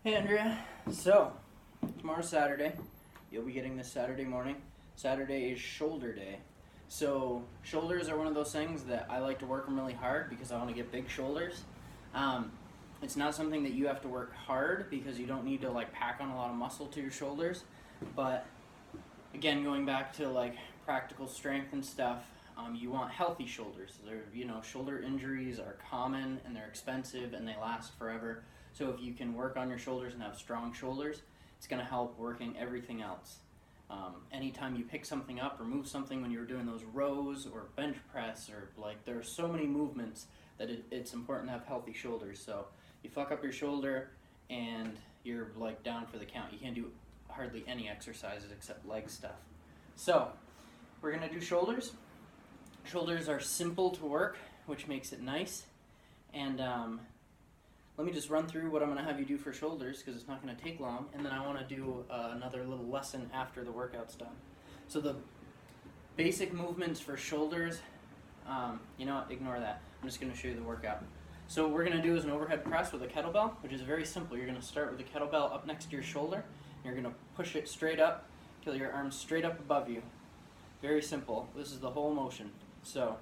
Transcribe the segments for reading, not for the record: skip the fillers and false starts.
Hey Andrea, so tomorrow's Saturday. You'll be getting this Saturday morning. Saturday is shoulder day. So shoulders are one of those things that I like to work them really hard because I want to get big shoulders. Um, it's not something that you have to work hard because you don't need to like pack on a lot of muscle to your shoulders. But again, going back to like practical strength and stuff, you want healthy shoulders. Shoulder injuries are common and they're expensive and they last forever. So if you can work on your shoulders and have strong shoulders, it's going to help working everything else. Anytime you pick something up or move something when you're doing those rows or bench press, or like there are so many movements that it's important to have healthy shoulders. So you fuck up your shoulder and you're like down for the count. You can't do hardly any exercises except leg stuff. So we're going to do shoulders. Shoulders are simple to work, which makes it nice. And let me just run through what I'm going to have you do for shoulders because it's not going to take long, and then I want to do another little lesson after the workout's done. So the basic movements for shoulders, ignore that. I'm just going to show you the workout. So what we're going to do is an overhead press with a kettlebell, which is very simple. You're going to start with the kettlebell up next to your shoulder, and you're going to push it straight up till your arm's straight up above you. Very simple. This is the whole motion. So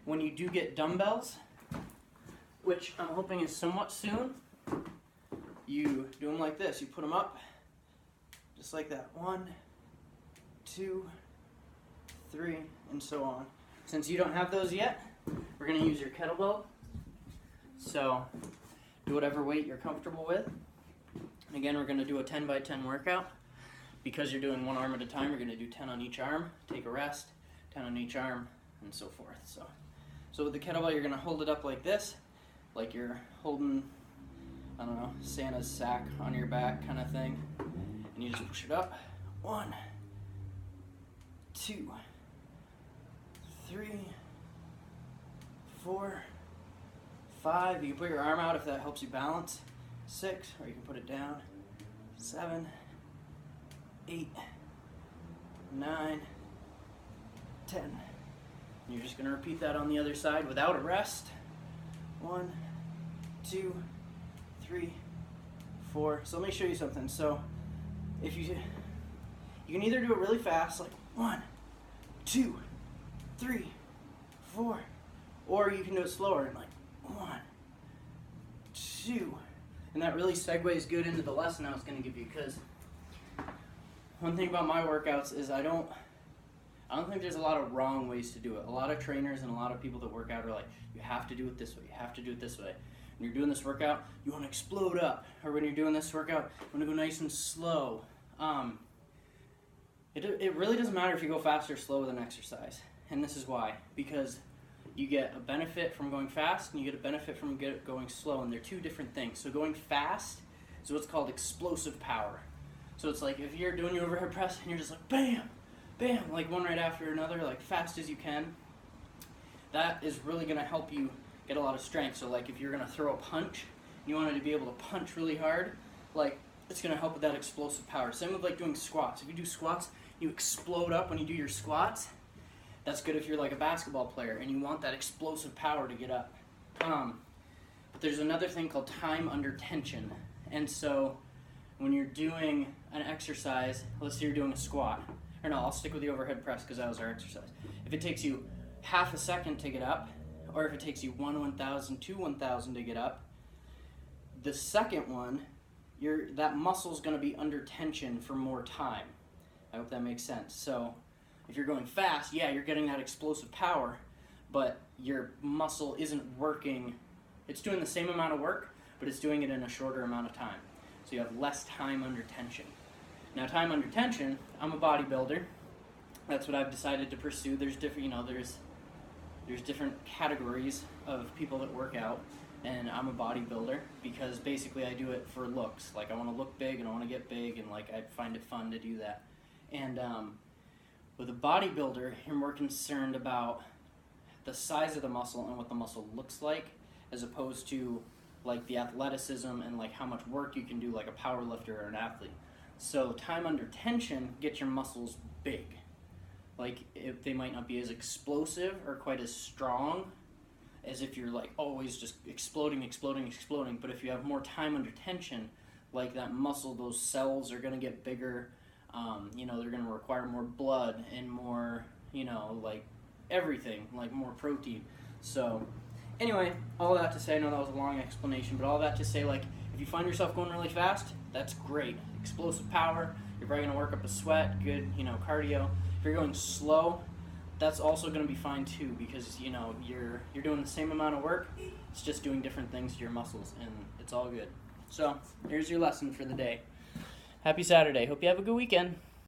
when you do get dumbbells, which I'm hoping is somewhat soon, you do them like this. You put them up, just like that. 1, 2, 3, and so on. Since you don't have those yet, we're going to use your kettlebell. So do whatever weight you're comfortable with. And again, we're going to do a 10 by 10 workout. Because you're doing one arm at a time, you're going to do 10 on each arm, take a rest, 10 on each arm, and so forth. So with the kettlebell, you're going to hold it up like this, like you're holding, Santa's sack on your back kind of thing. And you just push it up. 1, 2, 3, 4, 5. You can put your arm out if that helps you balance. 6, or you can put it down. 7, 8, 9, 10. And you're just going to repeat that on the other side without a rest. 1, 2, 3, 4. So let me show you something. So if you can either do it really fast, like 1, 2, 3, 4, or you can do it slower, and like 1, 2. And that really segues good into the lesson I was going to give you, because one thing about my workouts is I don't think there's a lot of wrong ways to do it. A lot of trainers and a lot of people that work out are like, you have to do it this way, you have to do it this way. When you're doing this workout, you want to explode up. Or when you're doing this workout, you want to go nice and slow. It really doesn't matter if you go fast or slow with an exercise. And this is why. Because you get a benefit from going fast and you get a benefit from going slow. And they're two different things. So going fast is what's called explosive power. So it's like if you're doing your overhead press and you're just like bam, bam, like one right after another, like fast as you can, that is really going to help you get a lot of strength. So like if you're going to throw a punch and you wanted to be able to punch really hard, like it's going to help with that explosive power. Same with like doing squats. If you do squats, you explode up when you do your squats. That's good if you're like a basketball player and you want that explosive power to get up. But there's another thing called time under tension. And so when you're doing an exercise, let's say you're doing a squat, or no, I'll stick with the overhead press because that was our exercise. If it takes you half a second to get up, or if it takes you 1/1000, 2/1000 to get up, the second one, that muscle's going to be under tension for more time. I hope that makes sense. So if you're going fast, yeah, you're getting that explosive power, but your muscle isn't working. It's doing the same amount of work, but it's doing it in a shorter amount of time. So you have less time under tension. Now, time under tension, I'm a bodybuilder. That's what I've decided to pursue. There's different, there's different categories of people that work out, and I'm a bodybuilder because basically I do it for looks. Like I want to look big and I want to get big, and like I find it fun to do that. And with a bodybuilder, you're more concerned about the size of the muscle and what the muscle looks like, as opposed to like the athleticism and like how much work you can do like a power lifter or an athlete. So time under tension gets your muscles big. Like they might not be as explosive or quite as strong, as if you're like always just exploding. But if you have more time under tension, like that muscle, those cells are going to get bigger. They're going to require more blood and more, like everything, like more protein. So anyway, all that to say, I know that was a long explanation, but all that to say, like, if you find yourself going really fast, that's great. Explosive power, you're probably going to work up a sweat, good, cardio. If you're going slow, that's also going to be fine too, because, you're doing the same amount of work, it's just doing different things to your muscles, and it's all good. So, here's your lesson for the day. Happy Saturday. Hope you have a good weekend.